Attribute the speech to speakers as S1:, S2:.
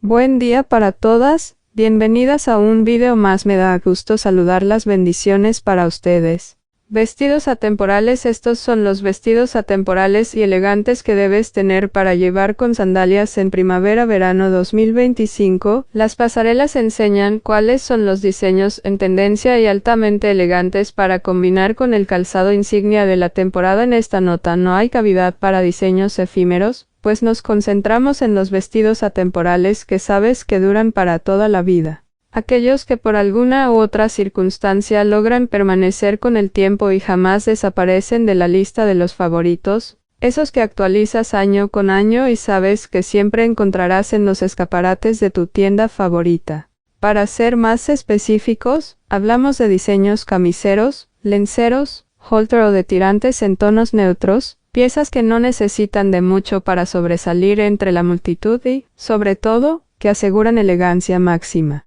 S1: Buen día para todas, bienvenidas a un video más. Me da gusto saludarlas. Bendiciones para ustedes. Vestidos atemporales. Estos son los vestidos atemporales y elegantes que debes tener para llevar con sandalias en primavera-verano 2025. Las pasarelas enseñan cuáles son los diseños en tendencia y altamente elegantes para combinar con el calzado insignia de la temporada. En esta nota no hay cavidad para diseños efímeros, pues nos concentramos en los vestidos atemporales que sabes que duran para toda la vida. Aquellos que por alguna u otra circunstancia logran permanecer con el tiempo y jamás desaparecen de la lista de los favoritos, esos que actualizas año con año y sabes que siempre encontrarás en los escaparates de tu tienda favorita. Para ser más específicos, hablamos de diseños camiseros, lenceros, halter o de tirantes en tonos neutros, piezas que no necesitan de mucho para sobresalir entre la multitud y, sobre todo, que aseguran elegancia máxima.